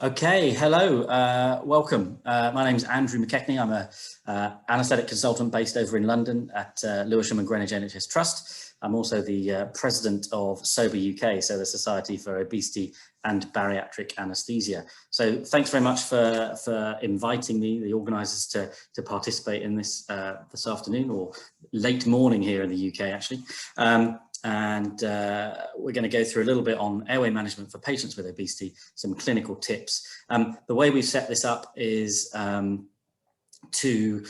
Okay, hello, welcome. My name is Andrew McKechnie. I'm a anaesthetic consultant based over in London at Lewisham and Greenwich NHS Trust. I'm also the president of SOBER UK, so the Society for Obesity and Bariatric Anaesthesia. So thanks very much for inviting me, the organisers, to participate in this this afternoon, or late morning here in the UK actually. We're going to go through a little bit on airway management for patients with obesity, some clinical tips. The way we've set this up is to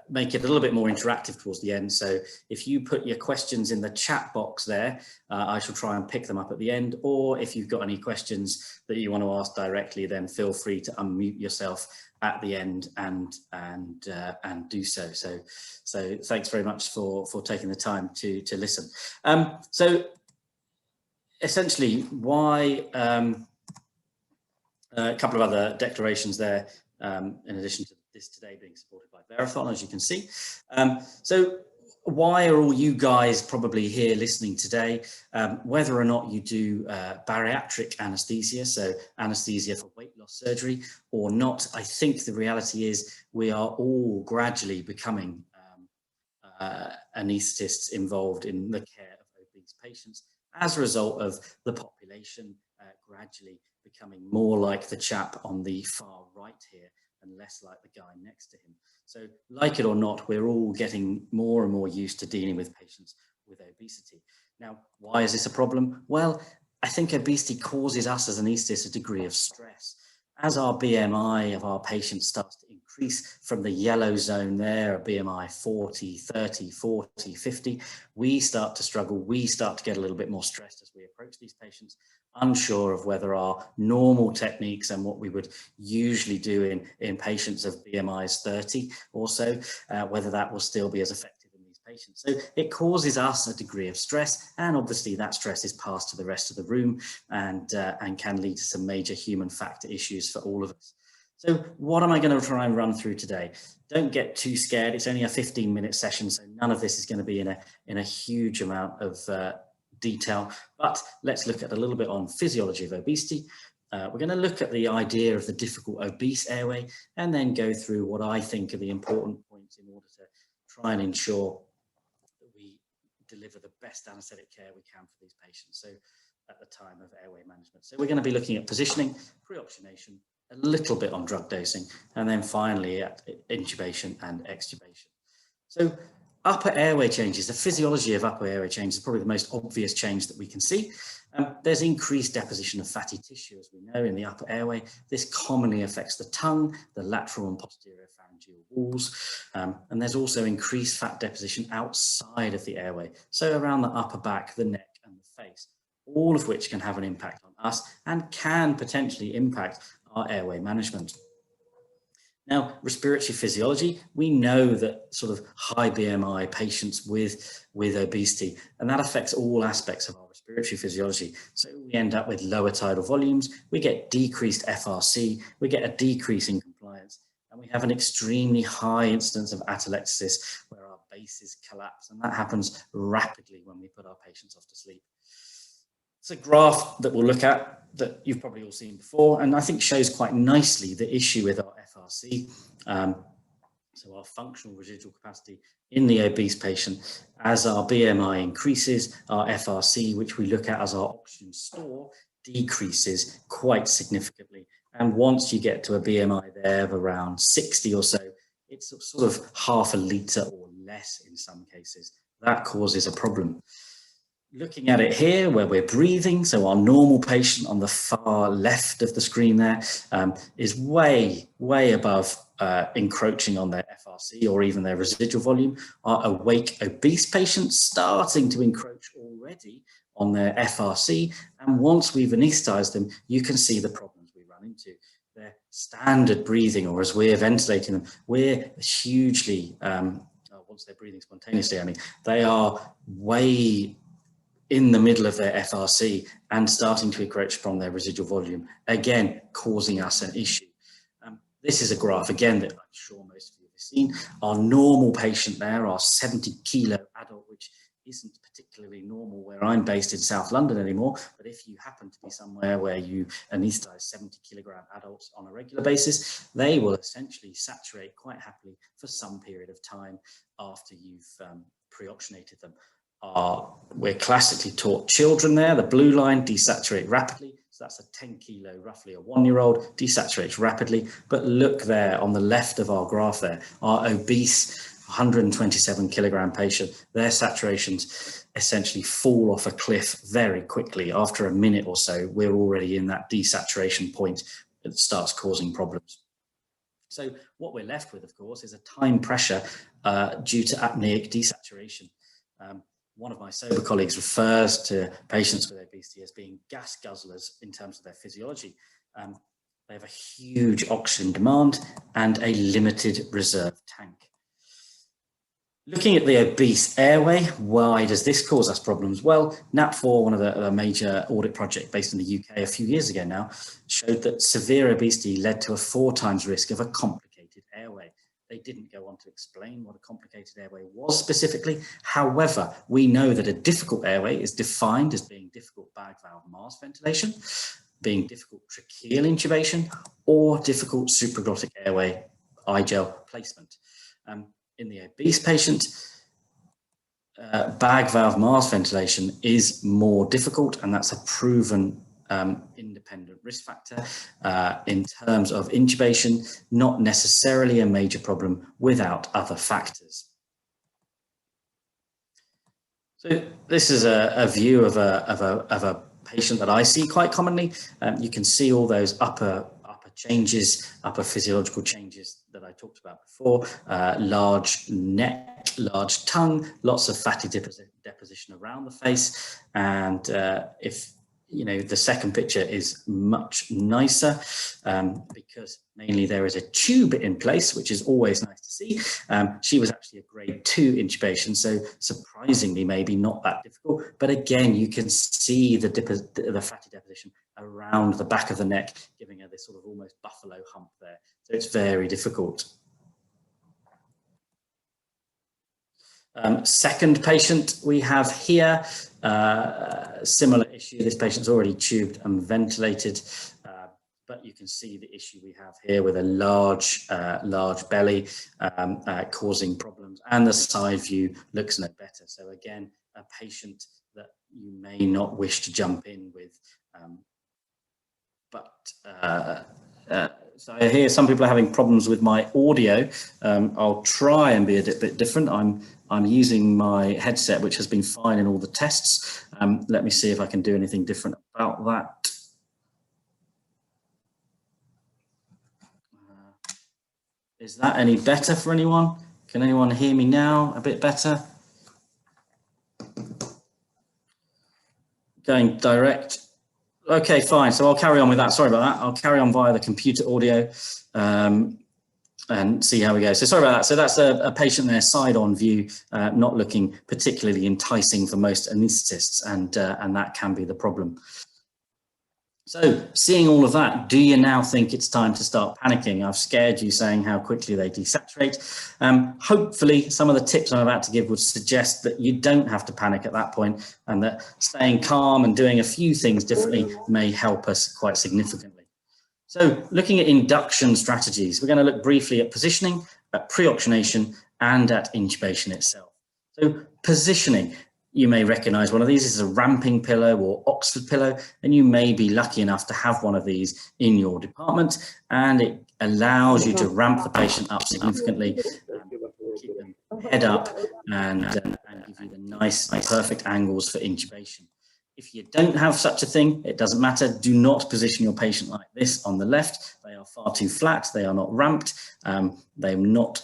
make it a little bit more interactive towards the end. So if you put your questions in the chat box there, I shall try and pick them up at the end. Or if you've got any questions that you want to ask directly, then feel free to unmute yourself at the end and do so. So thanks very much for taking the time to listen. So essentially, why a couple of other declarations there, in addition to this today being supported by Verathon, as you can see. So why are all you guys probably here listening today? Whether or not you do bariatric anaesthesia, so anaesthesia for weight loss surgery or not, I think the reality is we are all gradually becoming anaesthetists involved in the care of obese patients as a result of the population gradually becoming more like the chap on the far right here and less like the guy next to him. So like it or not, we're all getting more and more used to dealing with patients with obesity. Now, why is this a problem? Well, I think obesity causes us as anaesthetists a degree of stress. As our BMI of our patients starts to increase from the yellow zone there, a BMI 40, 30, 40, 50, we start to struggle. We start to get a little bit more stressed as we approach these patients, unsure of whether our normal techniques and what we would usually do in patients of BMIs 30 or so, whether that will still be as effective in these patients. So it causes us a degree of stress, and obviously that stress is passed to the rest of the room and can lead to some major human factor issues for all of us. So what am I going to try and run through today? Don't get too scared. It's only a 15-minute session, so none of this is going to be in a huge amount of detail, but let's look at a little bit on physiology of obesity. We're going to look at the idea of the difficult obese airway and then go through what I think are the important points in order to try and ensure that we deliver the best anaesthetic care we can for these patients. So at the time of airway management. So we're going to be looking at positioning, preoptionation, a little bit on drug dosing, and then finally at intubation and extubation. So upper airway changes, the physiology of upper airway changes is probably the most obvious change that we can see. There's increased deposition of fatty tissue, as we know, in the upper airway. This commonly affects the tongue, the lateral and posterior pharyngeal walls, and there's also increased fat deposition outside of the airway, so around the upper back, the neck and the face, all of which can have an impact on us and can potentially impact our airway management. Now, respiratory physiology, we know that sort of high BMI patients with obesity, and that affects all aspects of our respiratory physiology. So we end up with lower tidal volumes, we get decreased FRC, we get a decrease in compliance, and we have an extremely high incidence of atelectasis where our bases collapse, and that happens rapidly when we put our patients off to sleep. It's a graph that we'll look at that you've probably all seen before, and I think shows quite nicely the issue with our FRC, so our functional residual capacity in the obese patient. As our BMI increases, our FRC, which we look at as our oxygen store, decreases quite significantly. And once you get to a BMI there of around 60 or so, it's sort of half a litre or less in some cases. That causes a problem. Looking at it here where we're breathing, so our normal patient on the far left of the screen there is way above encroaching on their FRC or even their residual volume. Our awake obese patients starting to encroach already on their FRC, and once we've anesthetized them, you can see the problems we run into. Their standard breathing, or as we're ventilating them, we're hugely, once they're breathing spontaneously, I mean, they are way in the middle of their FRC and starting to encroach from their residual volume, again, causing us an issue. This is a graph, again, that I'm sure most of you have seen. Our normal patient there, our 70-kilo adult, which isn't particularly normal where I'm based in South London anymore, but if you happen to be somewhere where you anaesthetize 70 kilogram adults on a regular basis, they will essentially saturate quite happily for some period of time after you've preoptionated them. We're classically taught children there, the blue line, desaturate rapidly. So that's a 10 kilo, roughly a 1-year-old, desaturates rapidly. But look there on the left of our graph there, our obese 127 kilogram patient, their saturations essentially fall off a cliff very quickly. After a minute or so, we're already in that desaturation point that starts causing problems. So what we're left with, of course, is a time pressure due to apneic desaturation. One of my sober colleagues refers to patients with obesity as being gas guzzlers in terms of their physiology. They have a huge oxygen demand and a limited reserve tank. Looking at the obese airway, why does this cause us problems? Well, NAP4, one of the major audit projects based in the UK a few years ago now, showed that severe obesity led to a 4 times risk of a complicated airway. They didn't go on to explain what a complicated airway was specifically. However, we know that a difficult airway is defined as being difficult bag valve mask ventilation, being difficult tracheal intubation, or difficult supraglottic airway I-gel placement. In the obese patient, bag valve mask ventilation is more difficult, and that's a proven independent risk factor. In terms of intubation, not necessarily a major problem without other factors. So this is a view of a patient that I see quite commonly. You can see all those upper changes, upper physiological changes that I talked about before, large neck, large tongue, lots of fatty deposition around the face. And if, you know, the second picture is much nicer because mainly there is a tube in place, which is always nice to see. She was actually a grade 2 intubation, so surprisingly maybe not that difficult. But again, you can see the fatty deposition around the back of the neck, giving her this sort of almost buffalo hump there. So it's very difficult. Second patient we have here, similar issue. This patient's already tubed and ventilated, but you can see the issue we have here with a large belly causing problems, and the side view looks no better. So again, a patient that you may not wish to jump in with. So I hear some people are having problems with my audio. I'll try and be a bit different. I'm using my headset, which has been fine in all the tests. Let me see if I can do anything different about that. Is that any better for anyone? Can anyone hear me now a bit better? Going direct. Okay, fine. So I'll carry on with that. Sorry about that. I'll carry on via the computer audio and see how we go. So sorry about that. So that's a patient there, side-on view, not looking particularly enticing for most anaesthetists, and that can be the problem. So seeing all of that, do you now think it's time to start panicking? I've scared you saying how quickly they desaturate. Hopefully some of the tips I'm about to give would suggest that you don't have to panic at that point, and that staying calm and doing a few things differently may help us quite significantly. So looking at induction strategies, we're going to look briefly at positioning, at preoptionation, and at intubation itself. So positioning. You may recognize one of these. This is a ramping pillow or Oxford pillow, and you may be lucky enough to have one of these in your department, and it allows you to ramp the patient up significantly, keep them head up, and give you the nice, perfect angles for intubation. If you don't have such a thing, it doesn't matter. Do not position your patient like this on the left. They are far too flat. They are not ramped. They not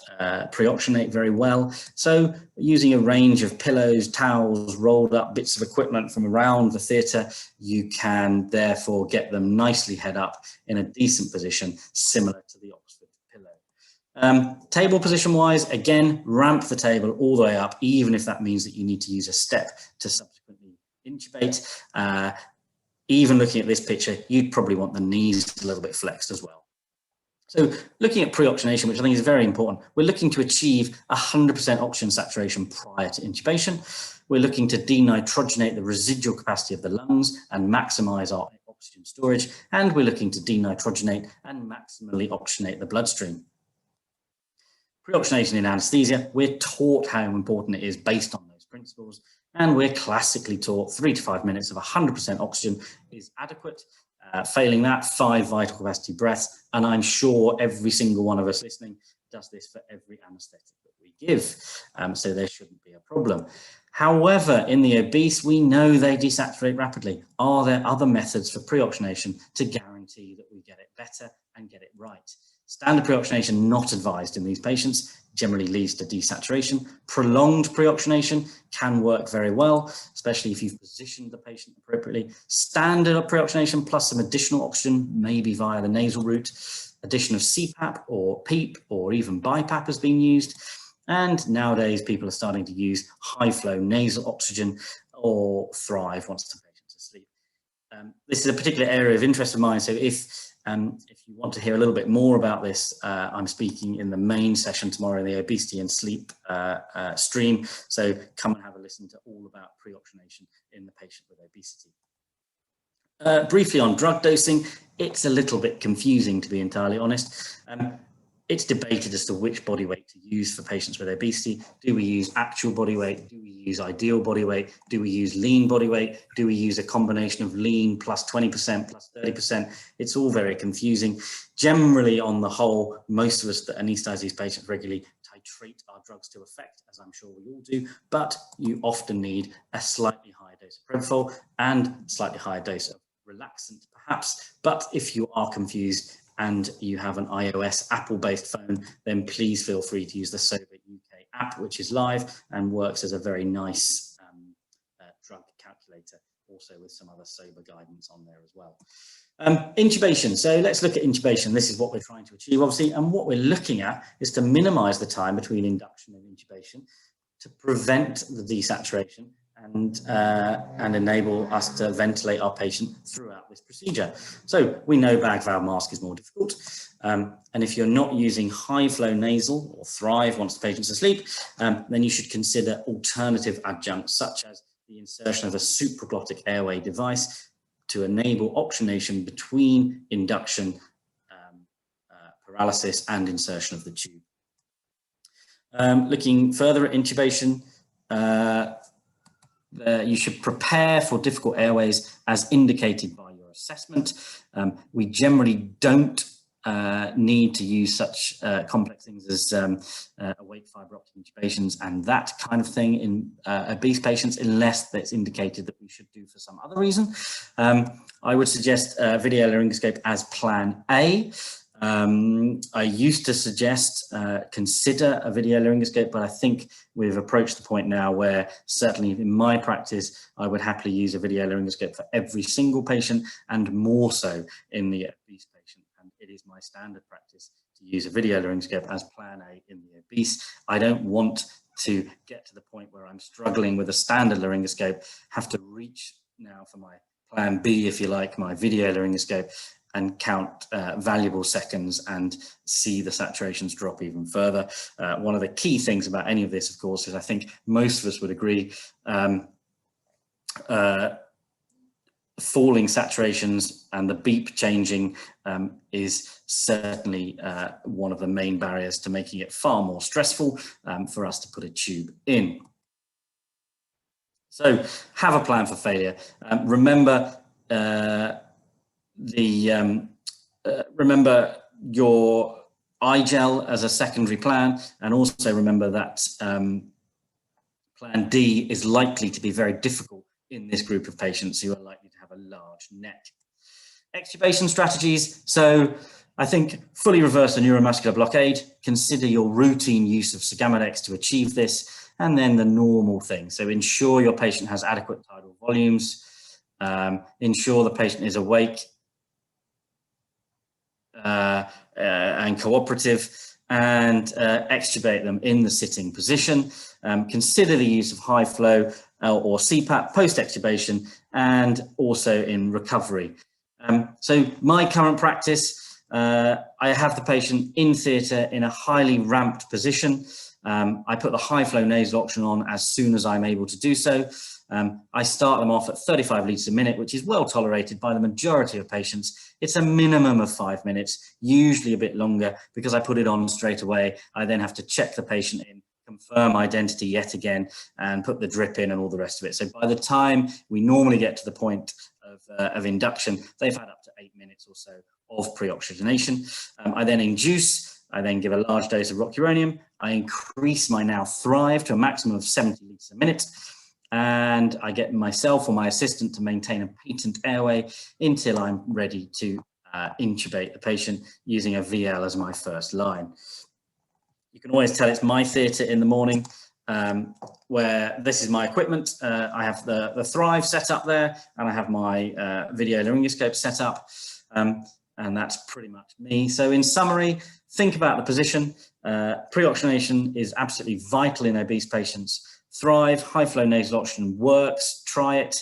preoptionate very well. So using a range of pillows, towels, rolled up bits of equipment from around the theatre, you can therefore get them nicely head up in a decent position, similar to the Oxford pillow. Table position wise, again, ramp the table all the way up, even if that means that you need to use a step to subsequently intubate. Even looking at this picture, you'd probably want the knees a little bit flexed as well. So looking at preoptionation, which I think is very important, we're looking to achieve 100% oxygen saturation prior to intubation. We're looking to denitrogenate the residual capacity of the lungs and maximize our oxygen storage. And we're looking to denitrogenate and maximally oxygenate the bloodstream. Preoptionation in anesthesia, we're taught how important it is based on those principles. And we're classically taught 3 to 5 minutes of 100% oxygen is adequate. Failing that, 5 vital capacity breaths. And I'm sure every single one of us listening does this for every anesthetic that we give. So there shouldn't be a problem. However, in the obese, we know they desaturate rapidly. Are there other methods for preoptionation to guarantee that we get it better and get it right? Standard preoptionation not advised in these patients, generally leads to desaturation. Prolonged preoptionation can work very well, especially if you've positioned the patient appropriately. Standard preoptionation plus some additional oxygen, maybe via the nasal route. Addition of CPAP or PEEP or even BiPAP has been used. And nowadays, people are starting to use high-flow nasal oxygen or Thrive once the patient's asleep. This is a particular area of interest of mine, so if you want to hear a little bit more about this, I'm speaking in the main session tomorrow in the obesity and sleep stream. So come and have a listen to all about preoptionation in the patient with obesity. Briefly on drug dosing, it's a little bit confusing, to be entirely honest. It's debated as to which body weight to use for patients with obesity. Do we use actual body weight? Do we use ideal body weight? Do we use lean body weight? Do we use a combination of lean plus 20% plus 30%? It's all very confusing. Generally, on the whole, most of us that anesthetize these patients regularly titrate our drugs to effect, as I'm sure we all do, but you often need a slightly higher dose of propofol and slightly higher dose of relaxant, perhaps. But if you are confused, and you have an iOS Apple-based phone, then please feel free to use the Sober UK app, which is live and works as a very nice drug calculator, also with some other sober guidance on there as well. Intubation. So let's look at intubation. This is what we're trying to achieve, obviously, and what we're looking at is to minimize the time between induction and intubation to prevent the desaturation and enable us to ventilate our patient throughout this procedure. So we know bag valve mask is more difficult. And if you're not using high flow nasal or Thrive once the patient's asleep, then you should consider alternative adjuncts such as the insertion of a supraglottic airway device to enable oxygenation between induction, paralysis and insertion of the tube. Looking further at intubation, you should prepare for difficult airways as indicated by your assessment. We generally don't need to use such complex things as awake fiber optic intubations and that kind of thing in obese patients, unless that's indicated that we should do for some other reason. I would suggest video laryngoscope as plan A. I used to suggest consider a video laryngoscope, but I think we've approached the point now where certainly in my practice, I would happily use a video laryngoscope for every single patient and more so in the obese patient. And it is my standard practice to use a video laryngoscope as plan A in the obese. I don't want to get to the point where I'm struggling with a standard laryngoscope, have to reach now for my plan B, if you like, my video laryngoscope, and count valuable seconds and see the saturations drop even further. One of the key things about any of this, of course, is I think most of us would agree, falling saturations and the beep changing is certainly one of the main barriers to making it far more stressful for us to put a tube in. So have a plan for failure. Remember remember your iGel as a secondary plan, and also remember that plan D is likely to be very difficult in this group of patients who are likely to have a large neck. Extubation strategies. So I think fully reverse the neuromuscular blockade, consider your routine use of Sagamodex to achieve this, and then the normal thing. So ensure your patient has adequate tidal volumes, ensure the patient is awake and cooperative, and extubate them in the sitting position. Consider the use of high flow or CPAP post-extubation and also in recovery. So my current practice, I have the patient in theatre in a highly ramped position. I put the high flow nasal oxygen on as soon as I'm able to do so. I start them off at 35 litres a minute, which is well tolerated by the majority of patients. It's a minimum of 5 minutes, usually a bit longer, because I put it on straight away. I then have to check the patient in, confirm identity yet again, and put the drip in and all the rest of it. So by the time we normally get to the point of induction, they've had up to 8 minutes or so of preoxygenation. I then induce. I then give a large dose of rocuronium. I increase my now Thrive to a maximum of 70 litres a minute. And I get myself or my assistant to maintain a patent airway until I'm ready to intubate the patient using a VL as my first line. You can always tell it's my theatre in the morning, where this is my equipment. I have the Thrive set up there, and I have my video laryngoscope set up. And that's pretty much me. So in summary, think about the position. Preoxygenation is absolutely vital in obese patients. Thrive, high flow nasal oxygen works, try it.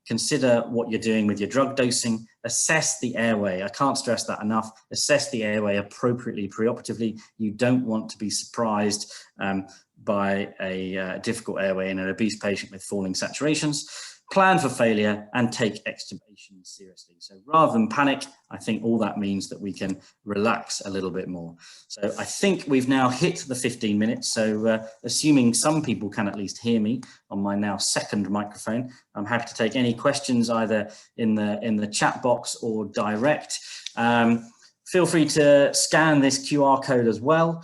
Consider what you're doing with your drug dosing. Assess the airway. I can't stress that enough. Assess the airway appropriately preoperatively. You don't want to be surprised by a difficult airway in an obese patient with falling saturations. Plan for failure and take extubation seriously. So rather than panic, I think all that means that we can relax a little bit more. So I think we've now hit the 15 minutes. So assuming some people can at least hear me on my now second microphone, I'm happy to take any questions either in the chat box or direct. Feel free to scan this QR code as well.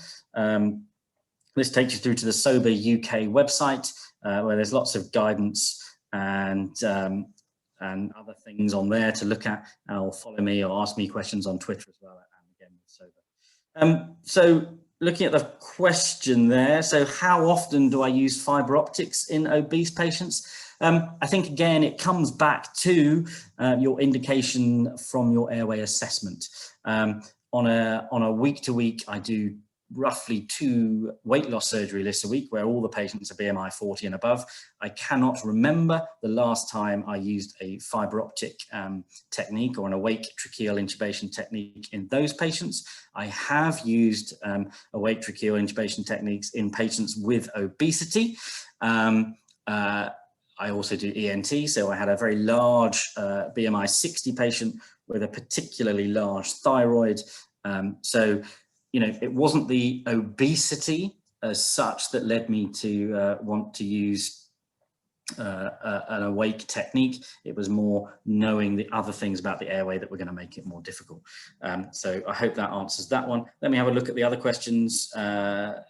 This takes you through to the Sober UK website, where there's lots of guidance and other things on there to look at, or follow me or ask me questions on Twitter as well, and again with Sober. So looking at the question there, so how often do I use fibre optics in obese patients? I think again it comes back to your indication from your airway assessment. On a week to week, I do roughly 2 weight loss surgery lists a week where all the patients are BMI 40 and above. I cannot remember the last time I used a fibre optic technique or an awake tracheal intubation technique in those patients. I have used awake tracheal intubation techniques in patients with obesity. I also do ENT, so I had a very large BMI 60 patient with a particularly large thyroid. So you know, it wasn't the obesity as such that led me to want to use an awake technique. It was more knowing the other things about the airway that were going to make it more difficult. So I hope that answers that one. Let me have a look at the other questions there.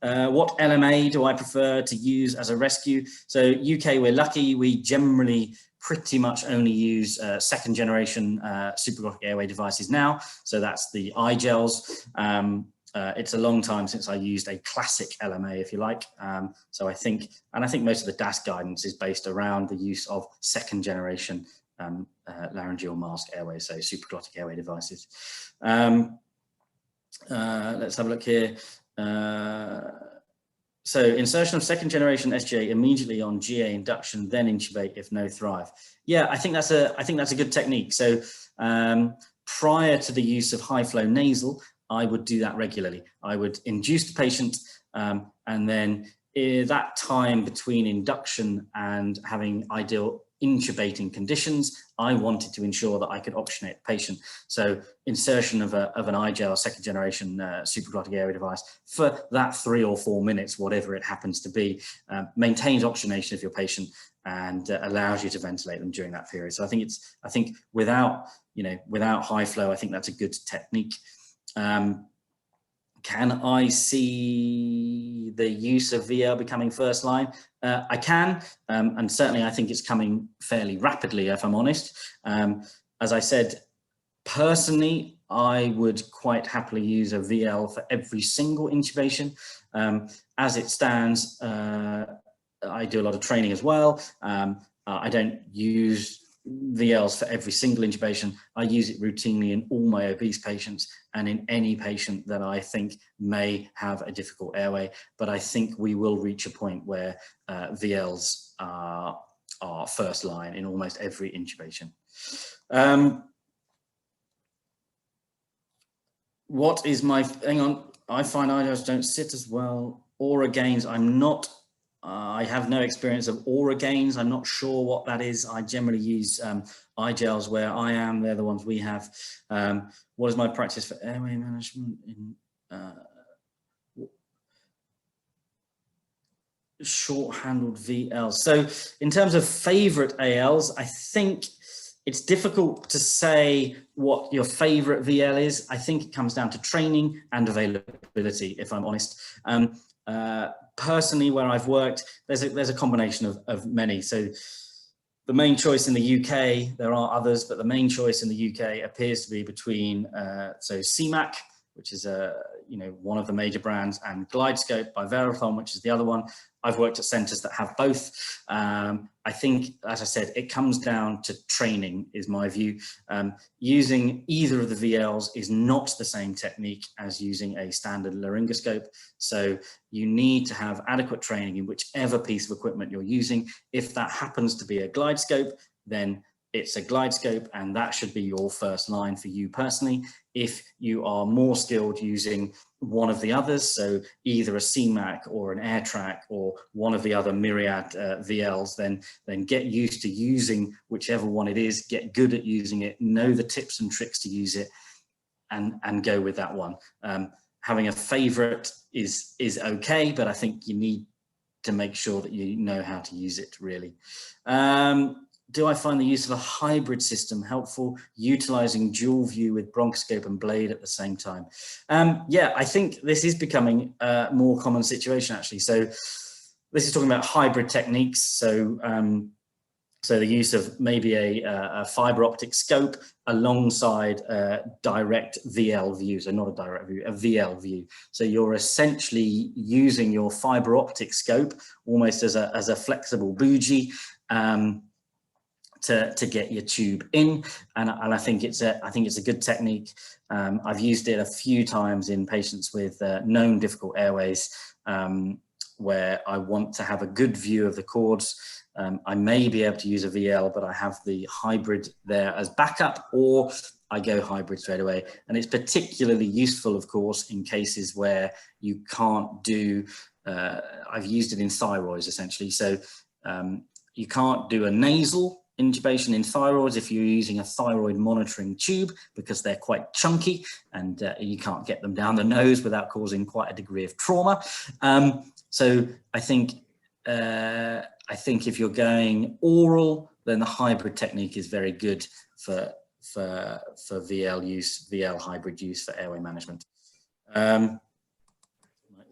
What LMA do I prefer to use as a rescue? So UK, we're lucky. We generally pretty much only use second generation supraglottic airway devices now. So that's the iGels. It's a long time since I used a classic LMA, if you like. So I think most of the DAS guidance is based around the use of second generation laryngeal mask airways, so supraglottic airway devices. Let's have a look here. So insertion of second generation SGA immediately on GA induction, then intubate if no Thrive. Yeah, I think that's a good technique. So prior to the use of high flow nasal, I would do that regularly. I would induce the patient, and then that time between induction and having ideal intubating conditions, I wanted to ensure that I could oxygenate the patient. So insertion of an iGel second generation supraglottic airway device for that 3 or 4 minutes, whatever it happens to be, maintains oxygenation of your patient and allows you to ventilate them during that period. So I think without high flow, I think that's a good technique. Can I see the use of VL becoming first line? I can, and certainly I think it's coming fairly rapidly, if I'm honest. As I said, personally, I would quite happily use a VL for every single intubation. As it stands, I do a lot of training as well. I don't use VLs for every single intubation. I use it routinely in all my obese patients and in any patient that I think may have a difficult airway. But I think we will reach a point where VLs are first line in almost every intubation. What is my, hang on, I find IGELs don't sit as well. Aura gains, I'm not, I have no experience of aura gains. I'm not sure what that is. I generally use IGELs where I am. They're the ones we have. What is my practice for airway management in short-handled VLs? So in terms of favorite ALs, I think it's difficult to say what your favorite VL is. I think it comes down to training and availability, if I'm honest. Personally, where I've worked, there's a combination of many. So the main choice in the UK, there are others, but the main choice in the UK appears to be between so CMAC, which is one of the major brands, and GlideScope by Verathon, which is the other one. I've worked at centres that have both. I think, as I said, it comes down to training, is my view. Using either of the VLs is not the same technique as using a standard laryngoscope. So you need to have adequate training in whichever piece of equipment you're using. If that happens to be a GlideScope, then it's a GlideScope, and that should be your first line for you personally. If you are more skilled using one of the others, so either a CMAC or an AirTrack or one of the other myriad VLs, then get used to using whichever one it is, get good at using it, know the tips and tricks to use it, and go with that one. Having a favorite is okay, but I think you need to make sure that you know how to use it, really. Do I find the use of a hybrid system helpful, utilizing dual view with bronchoscope and blade at the same time? Yeah, I think this is becoming a more common situation, actually. So this is talking about hybrid techniques. So, so the use of maybe a fiber optic scope alongside direct VL view, so not a direct view, a VL view. So you're essentially using your fiber optic scope almost as a flexible bougie, to get your tube in, and I think it's a good technique. I've used it a few times in patients with known difficult airways, where I want to have a good view of the cords. I may be able to use a VL, but I have the hybrid there as backup, or I go hybrid straight away. And it's particularly useful, of course, in cases where you can't do, I've used it in thyroids essentially. So you can't do a nasal intubation in thyroids if you're using a thyroid monitoring tube, because they're quite chunky and you can't get them down the nose without causing quite a degree of trauma. So I think if you're going oral, then the hybrid technique is very good for VL use, VL hybrid use for airway management. My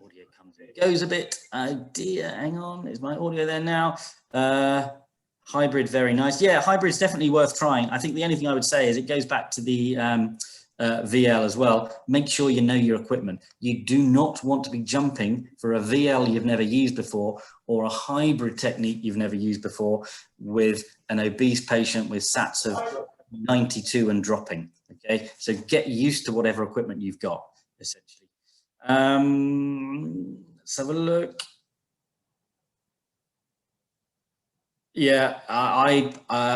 audio comes and goes a bit. Oh dear, hang on, is my audio there now? Hybrid, very nice. Yeah, hybrid is definitely worth trying. I think the only thing I would say is it goes back to the VL as well. Make sure you know your equipment. You do not want to be jumping for a VL you've never used before, or a hybrid technique you've never used before, with an obese patient with SATs of 92 and dropping. Okay, so get used to whatever equipment you've got, essentially. Let's have a look. Yeah, I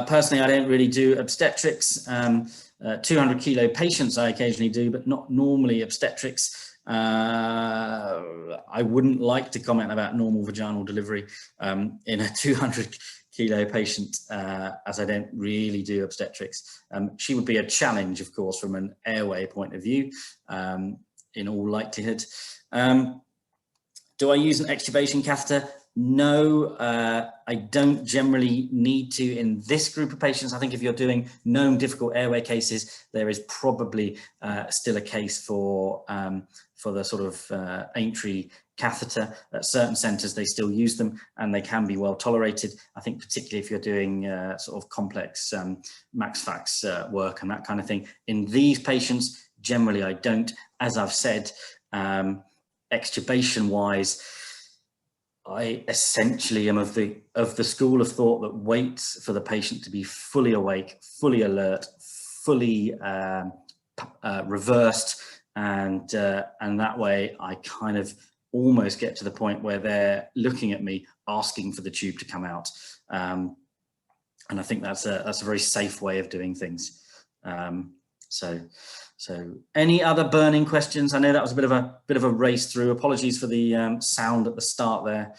personally, I don't really do obstetrics. 200 kilo patients I occasionally do, but not normally obstetrics. I wouldn't like to comment about normal vaginal delivery in a 200 kilo patient, as I don't really do obstetrics. She would be a challenge, of course, from an airway point of view, in all likelihood. Do I use an excavation catheter? No, I don't generally need to in this group of patients. I think if you're doing known difficult airway cases, there is probably still a case for the sort of Aintree catheter. At certain centres, they still use them and they can be well tolerated. I think particularly if you're doing sort of complex max-fax work and that kind of thing. In these patients, generally I don't. As I've said, extubation-wise, I essentially am of the school of thought that waits for the patient to be fully awake, fully alert, fully reversed, and that way I kind of almost get to the point where they're looking at me asking for the tube to come out, and I think that's a very safe way of doing things. So any other burning questions? I know that was a bit of a race through. Apologies for the sound at the start there.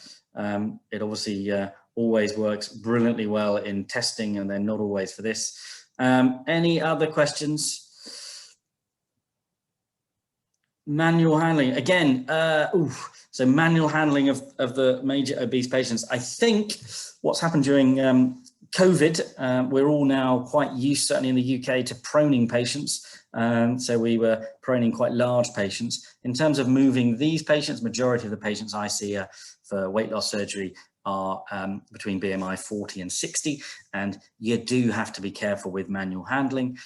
It obviously always works brilliantly well in testing, and then not always for this. Any other questions? Manual handling again. So manual handling of the major obese patients. I think what's happened during COVID, we're all now quite used, certainly in the UK, to proning patients. So we were proning quite large patients. In terms of moving these patients, majority of the patients I see for weight loss surgery are between BMI 40 and 60, and you do have to be careful with manual handling.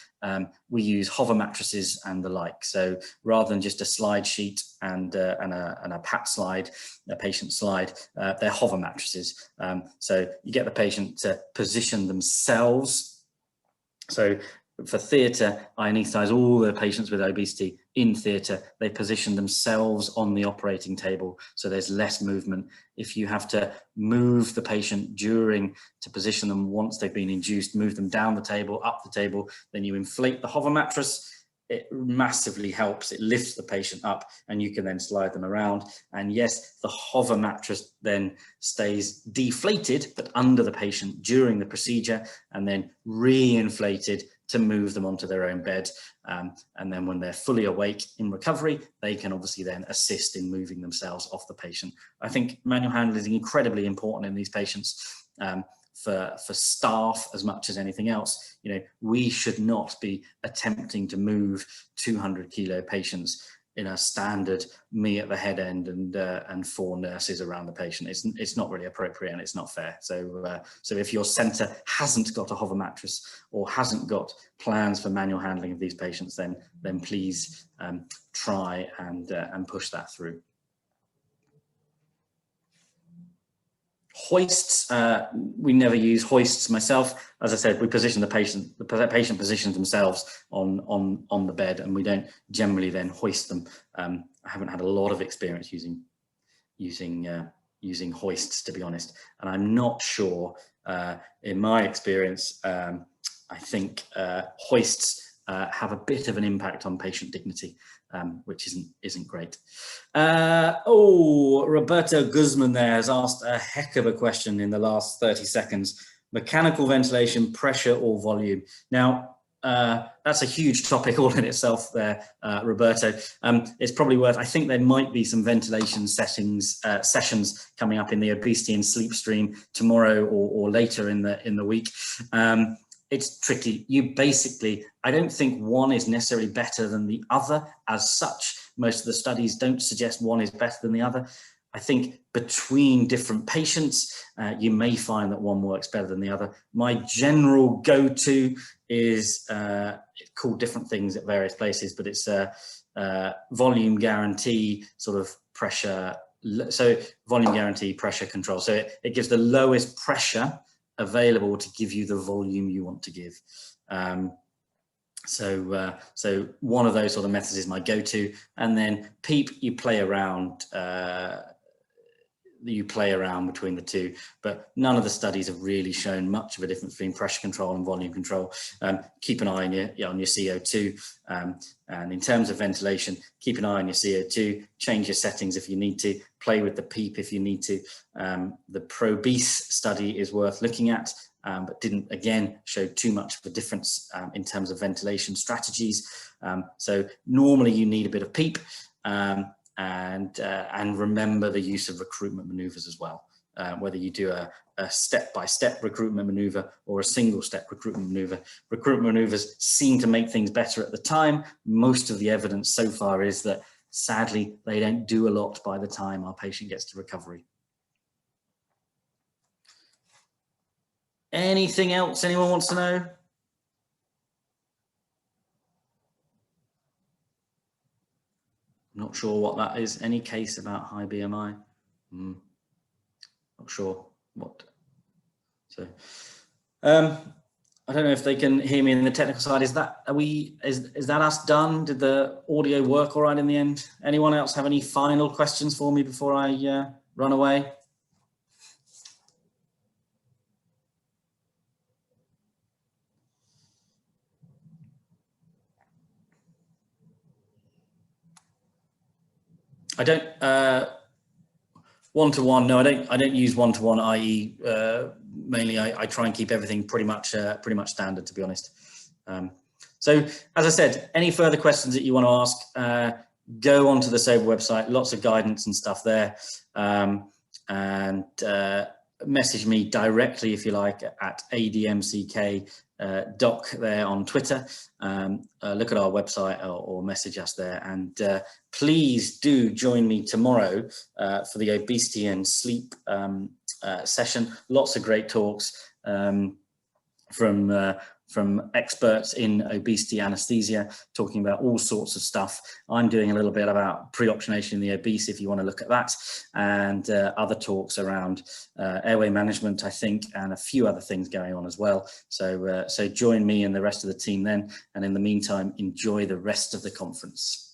We use hover mattresses and the like, so rather than just a slide sheet and a PAP slide, a patient slide, they're hover mattresses. So you get the patient to position themselves. So for theatre, I anaesthetize all the patients with obesity in theatre. They position themselves on the operating table, so there's less movement. If you have to move the patient to position them once they've been induced, move them down the table, up the table, then you inflate the hover mattress. It massively helps. It lifts the patient up, and you can then slide them around. And yes, the hover mattress then stays deflated, but under the patient during the procedure, and then re-inflated to move them onto their own bed. And then when they're fully awake in recovery, they can obviously then assist in moving themselves off the patient. I think manual handling is incredibly important in these patients. For staff as much as anything else. You know, we should not be attempting to move 200 kilo patients in a standard me at the head end and 4 nurses around the patient. It's not really appropriate, and it's not fair. So if your centre hasn't got a hover mattress or hasn't got plans for manual handling of these patients, then please try and push that through. Hoists, we never use hoists myself. As I said, we position the patient positions themselves on the bed, and we don't generally then hoist them. I haven't had a lot of experience using hoists, to be honest, and I'm not sure. In my experience, I think hoists have a bit of an impact on patient dignity, which isn't great. Roberto Guzman there has asked a heck of a question in the last 30 seconds. Mechanical ventilation, pressure or volume? Now, that's a huge topic all in itself there, Roberto. It's probably worth, I think there might be some ventilation sessions coming up in the obesity and sleep stream tomorrow or later in the week. It's tricky. I don't think one is necessarily better than the other as such. Most of the studies don't suggest one is better than the other. I think between different patients, you may find that one works better than the other. My general go-to is called different things at various places, but it's volume guarantee, sort of pressure. So volume guarantee, pressure control. So it gives the lowest pressure available to give you the volume you want to give. So one of those sort of methods is my go-to, and then PEEP, you play around between the two, but none of the studies have really shown much of a difference between pressure control and volume control. Keep an eye on your CO2, and in terms of ventilation, keep an eye on your CO2, change your settings if you need to, play with the PEEP if you need to. The ProBease study is worth looking at, but didn't, again, show too much of a difference in terms of ventilation strategies. So normally you need a bit of PEEP, and remember the use of recruitment maneuvers as well. Whether you do a step-by-step recruitment maneuver or a single-step recruitment maneuver. Recruitment maneuvers seem to make things better at the time. Most of the evidence so far is that, sadly, they don't do a lot by the time our patient gets to recovery. Anything else anyone wants to know? Not sure what that is. Any case about high BMI? Not sure what. So, I don't know if they can hear me in the technical side. Is that us done? Did the audio work all right in the end? Anyone else have any final questions for me before I run away? I don't one-to-one. No, I don't use one-to-one. I.e., mainly I try and keep everything pretty much standard, to be honest. So, as I said, any further questions that you want to ask, go onto the SOBER website. Lots of guidance and stuff there, and message me directly if you like at ADMCK doc there on Twitter. Look at our website or message us there, and please do join me tomorrow for the obesity and sleep session. Lots of great talks from experts in obesity anesthesia, talking about all sorts of stuff. I'm doing a little bit about pre-optionation in the obese, if you want to look at that, and other talks around airway management, I think, and a few other things going on as well. So join me and the rest of the team then, and in the meantime, enjoy the rest of the conference.